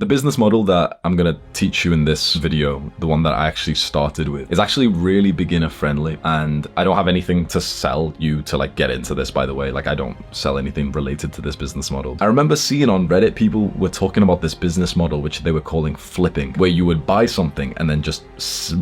The business model that I'm gonna teach you in this video, the one that I actually started with, is actually really beginner friendly, and I don't have anything to sell you to like get into this, by the way. Like, I don't sell anything related to this business model. I remember seeing on Reddit people were talking about this business model, which they were calling flipping, where you would buy something and then just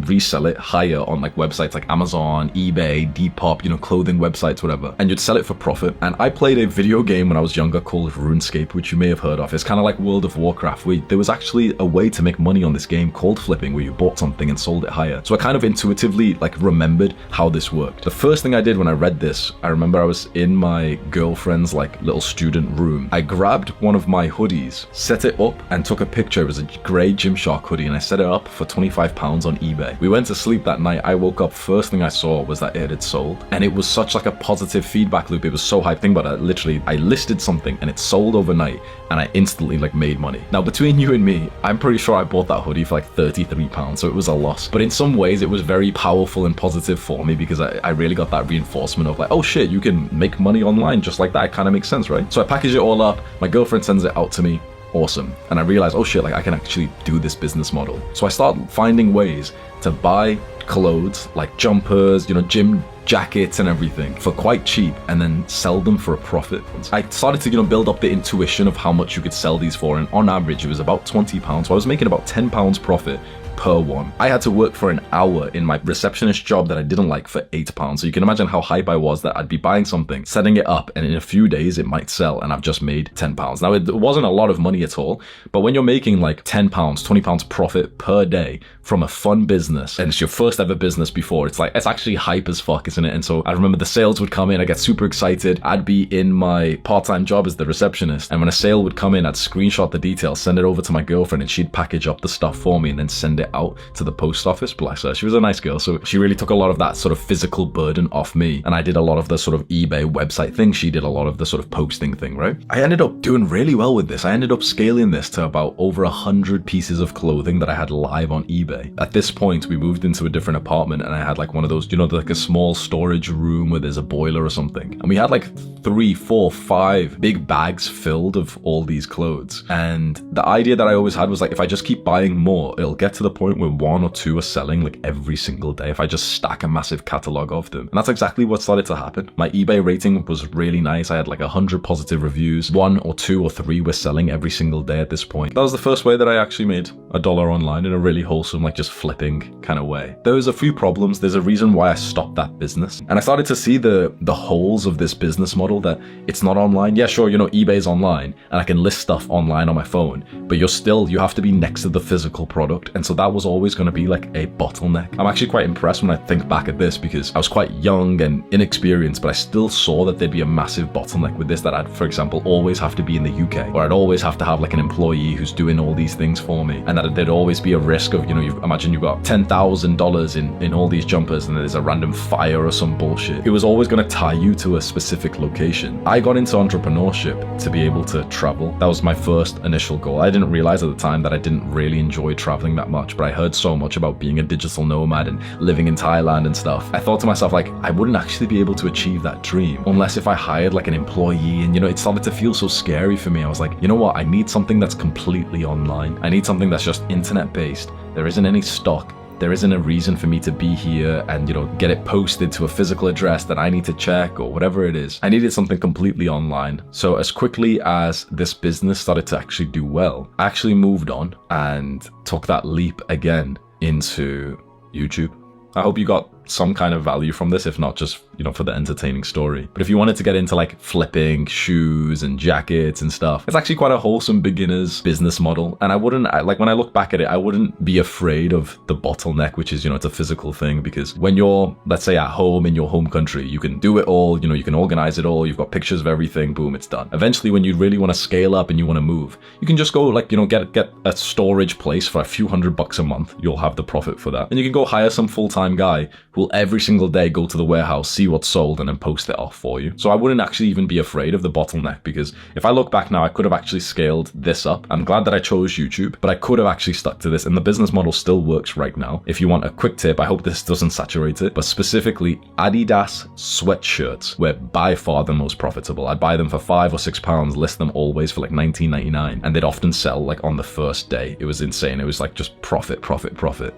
resell it higher on like websites like Amazon, eBay, Depop, you know, clothing websites, whatever, and you'd sell it for profit. And I played a video game when I was younger called RuneScape, which you may have heard of. It's kind of like World of Warcraft, where there was actually a way to make money on this game called flipping, where you bought something and sold it higher. So I kind of intuitively like remembered how this worked. The first thing I did when I read this, I remember I was in my girlfriend's like little student room. I grabbed one of my hoodies, set it up, and took a picture. It was a grey Gymshark hoodie, and I set it up for £25 on eBay. We went to sleep that night. I woke up, first thing I saw was that it had sold, and it was such like a positive feedback loop. It was so hyped. Think about it. Literally, I listed something and it sold overnight, and I instantly like made money. Now, between you and me, I'm pretty sure I bought that hoodie for like £33, so it was a loss. But in some ways, it was very powerful and positive for me, because I really got that reinforcement of like, oh shit, you can make money online just like that. It kind of makes sense, right? So I package it all up. My girlfriend sends it out to me. Awesome. And I realized, oh shit, like I can actually do this business model. So I started finding ways to buy clothes like jumpers, you know, gym jackets and everything for quite cheap, and then sell them for a profit. I started to, you know, build up the intuition of how much you could sell these for, and on average it was about £20. So I was making about £10 profit per one. I had to work for an hour in my receptionist job that I didn't like for £8. So you can imagine how hype I was that I'd be buying something, setting it up, and in a few days it might sell, and I've just made £10. Now, it wasn't a lot of money at all, but when you're making like £10, £20 profit per day from a fun business, and it's your first ever business before, it's like, it's actually hype as fuck, isn't it? And so I remember the sales would come in, I get super excited. I'd be in my part-time job as the receptionist, and when a sale would come in, I'd screenshot the details, send it over to my girlfriend, and she'd package up the stuff for me and then send it out to the post office. Bless her. She was a nice girl, so she really took a lot of that sort of physical burden off me, and I did a lot of the sort of eBay website thing. She did a lot of the sort of posting thing, right? I ended up doing really well with this. I ended up scaling this to about over 100 pieces of clothing that I had live on eBay. At this point, we moved into a different apartment, and I had like one of those, you know, like a small storage room where there's a boiler or something, and we had like 3, 4, 5 big bags filled of all these clothes. And the idea that I always had was like, if I just keep buying more, it'll get to the point where 1 or 2 are selling like every single day if I just stack a massive catalog of them. And that's exactly what started to happen. My eBay rating was really nice. I had like 100 positive reviews. 1 or 2 or 3 were selling every single day at this point. That was the first way that I actually made $1 online in a really wholesome, like just flipping kind of way. There was a few problems. There's a reason why I stopped that business. And I started to see the holes of this business model, that it's not online. Yeah, sure, you know, eBay's online and I can list stuff online on my phone, but you have to be next to the physical product. And so that was always going to be like a bottleneck. I'm actually quite impressed when I think back at this, because I was quite young and inexperienced, but I still saw that there'd be a massive bottleneck with this, that I'd, for example, always have to be in the UK, or I'd always have to have like an employee who's doing all these things for me, and that there'd always be a risk of, you know, imagine you've got $10,000 in all these jumpers and there's a random fire or some bullshit. It was always going to tie you to a specific location. I got into entrepreneurship to be able to travel. That was my first initial goal. I didn't realize at the time that I didn't really enjoy traveling that much, but I heard so much about being a digital nomad and living in Thailand and stuff. I thought to myself, like, I wouldn't actually be able to achieve that dream unless if I hired like an employee. And, you know, it started to feel so scary for me. I was like, you know what? I need something that's completely online. I need something that's just internet based. There isn't any stock. There isn't a reason for me to be here and, you know, get it posted to a physical address that I need to check or whatever it is. I needed something completely online. So as quickly as this business started to actually do well, I actually moved on and took that leap again into YouTube. I hope you got some kind of value from this, if not just, you know, for the entertaining story. But if you wanted to get into like flipping shoes and jackets and stuff, it's actually quite a wholesome beginner's business model. And like when I look back at it, I wouldn't be afraid of the bottleneck, which is, you know, it's a physical thing, because when you're, let's say, at home in your home country, you can do it all, you know, you can organize it all, you've got pictures of everything, boom, it's done. Eventually, when you really want to scale up and you want to move, you can just go like, you know, get a storage place for a few $100 a month. You'll have the profit for that. And you can go hire some full-time guy who will every single day go to the warehouse, see what's sold, and then post it off for you. So I wouldn't actually even be afraid of the bottleneck, because if I look back now, I could have actually scaled this up. I'm glad that I chose YouTube, but I could have actually stuck to this, and the business model still works right now. If you want a quick tip, I hope this doesn't saturate it, but specifically Adidas sweatshirts were by far the most profitable. I'd buy them for £5 or £6, list them always for like $19.99, and they'd often sell like on the first day. It was insane. It was like just profit, profit, profit.